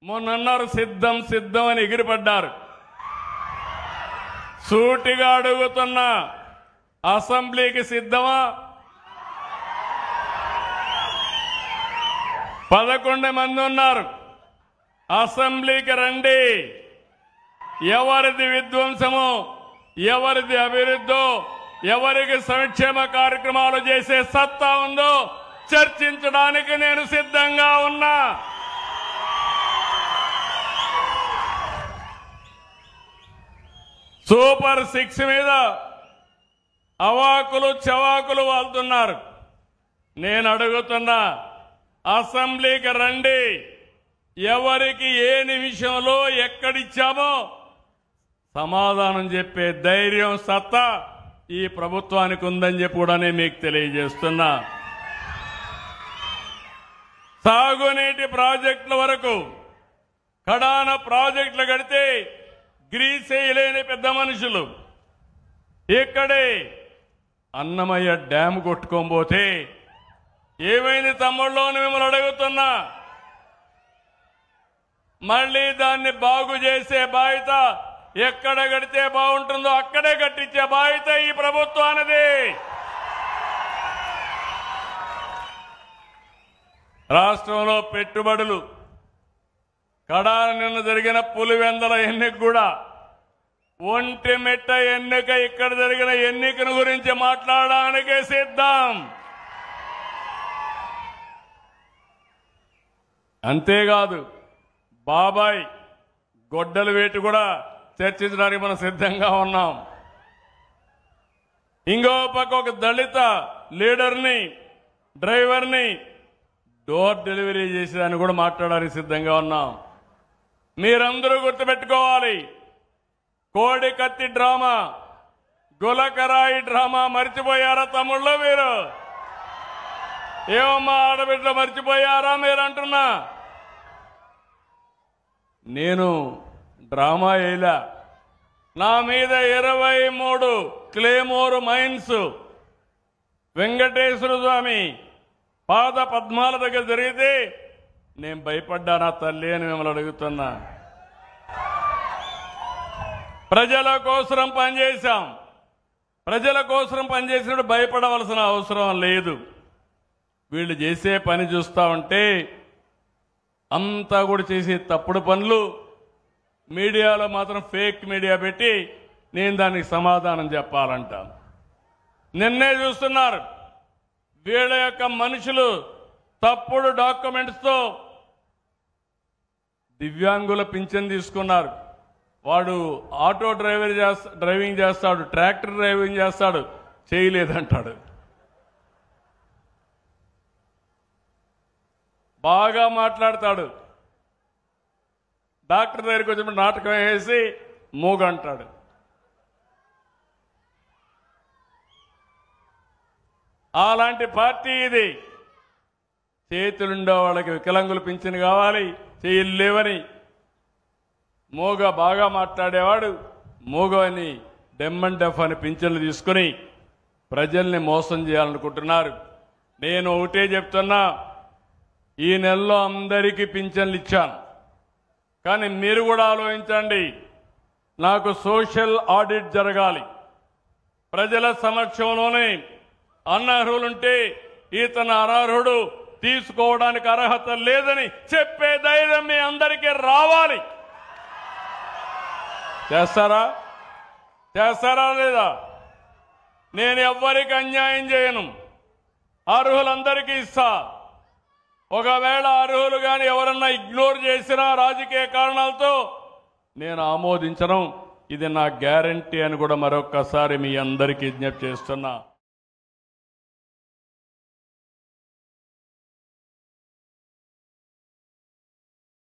మొన్నన్నారు సిద్ధం సిద్ధం అని ఎగిరిపడ్డారు. సూటిగా అడుగుతున్నా, అసెంబ్లీకి సిద్ధమా? 11 మంది ఉన్నారు. అసెంబ్లీకి రండి. ఎవరిది విధ్వంసమో, ఎవరిది అభివృద్ధో, ఎవరికి సంక్షేమ కార్యక్రమాలు చేసే సత్తా ఉందో చర్చించడానికి నేను సిద్ధంగా ఉన్నా. సూపర్ 6 మీద అవాకులు చవాకులు వాళ్తున్నారు. నేను అడుగుతున్నా, అసెంబ్లీకి రండి. ఎవరికి ఏ నిమిషంలో ఎక్కడిచ్చామో సమాధానం చెప్పే ధైర్యం సత్తా ఈ ప్రభుత్వానికి ఉందని చెప్పి కూడా నేను మీకు తెలియజేస్తున్నా. సాగునీటి ప్రాజెక్టుల వరకు కడాన ప్రాజెక్టులు కడితే గ్రీస్ వేయలేని పెద్ద మనుషులు ఇక్కడే అన్నమయ్య డ్యామ్ కొట్టుకోబోతే ఏమైంది తమ్ముళ్ళు అని మిమ్మల్ని అడుగుతున్నా. మళ్ళీ దాన్ని బాగు చేసే బాధ్యత ఎక్కడ కడితే బాగుంటుందో అక్కడే కట్టించే బాధ్యత ఈ ప్రభుత్వానిది. రాష్ట్రంలో పెట్టుబడులు కడాన నిన్న జరిగిన పులివెందల ఎన్నిక కూడా ఒంటిమిట్ట ఎన్నిక, ఇక్కడ జరిగిన ఎన్నికను గురించి మాట్లాడడానికే సిద్ధం. అంతేకాదు బాబాయ్ గొడ్డలు వేటు కూడా చర్చించడానికి మనం సిద్ధంగా ఉన్నాం. ఇంకో పక్క ఒక దళిత లీడర్ని, డ్రైవర్ని డోర్ డెలివరీ చేసేదాన్ని కూడా మాట్లాడడానికి సిద్ధంగా ఉన్నాం. మీరందరూ గుర్తుపెట్టుకోవాలి, కోడి కత్తి డ్రామా, గులకరాయి డ్రామా మర్చిపోయారా తమ్ముళ్ళు? మీరు ఏమమ్మా ఆడబిడ్డలు మర్చిపోయారా మీరు అంటున్నా? నేను డ్రామా వేయలా. నా మీద 23 క్లేమోర్ మైన్స్ వెంకటేశ్వర స్వామి పాద పద్మాల దగ్గర జరిగితే నేను భయపడ్డానా తల్లి అని మిమ్మల్ని అడుగుతున్నా. ప్రజల కోసం పనిచేశాం. ప్రజల కోసం పనిచేసినప్పుడు భయపడవలసిన అవసరం లేదు. వీళ్ళు చేసే పని చూస్తా ఉంటే అంతా కూడా చేసే తప్పుడు పనులు, మీడియాలో మాత్రం ఫేక్ మీడియా పెట్టి నేను దానికి సమాధానం చెప్పాలంట. నిన్నే చూస్తున్నారు వీళ్ళ యొక్క మనుషులు తప్పుడు డాక్యుమెంట్స్తో దివ్యాంగుల పింఛన్ తీసుకున్నారు. వాడు ఆటో డ్రైవింగ్ చేస్తాడు, ట్రాక్టర్ డ్రైవింగ్ చేస్తాడు, చేయలేదంటాడు. బాగా మాట్లాడతాడు. డాక్టర్ దగ్గరికి వచ్చినప్పుడు నాటకం వేసి మూగంటాడు. అలాంటి పార్టీ ఇది. చేతులుండే వాళ్ళకి వికలాంగులు పింఛను కావాలి, చేతులు లేవని మూగ బాగా మాట్లాడేవాడు మూగ అని డెమ్ అండ్ డెఫ్ అని పింఛన్లు తీసుకుని ప్రజల్ని మోసం చేయాలనుకుంటున్నారు. నేను ఒకటే చెప్తున్నా, ఈ నెలలో అందరికీ పింఛన్లు ఇచ్చాను. కానీ మీరు కూడా ఆలోచించండి, నాకు సోషల్ ఆడిట్ జరగాలి. ప్రజల సమక్షంలోనే అనర్హులుంటే ఇతను అనర్హుడు, తీసుకోవడానికి అర్హత లేదని చెప్పే ధైర్యం మీ అందరికీ రావాలి. చేస్తారా లేదా? నేను ఎవ్వరికి అన్యాయం చేయను, అర్హులందరికీ ఇస్తా. ఒకవేళ అర్హులు కానీ ఎవరన్నా ఇగ్నోర్ చేసినా రాజకీయ కారణాలతో నేను ఆమోదించను. ఇది నా గ్యారంటీ అని కూడా మరొక్కసారి మీ అందరికీ విజ్ఞప్తి చేస్తున్నా.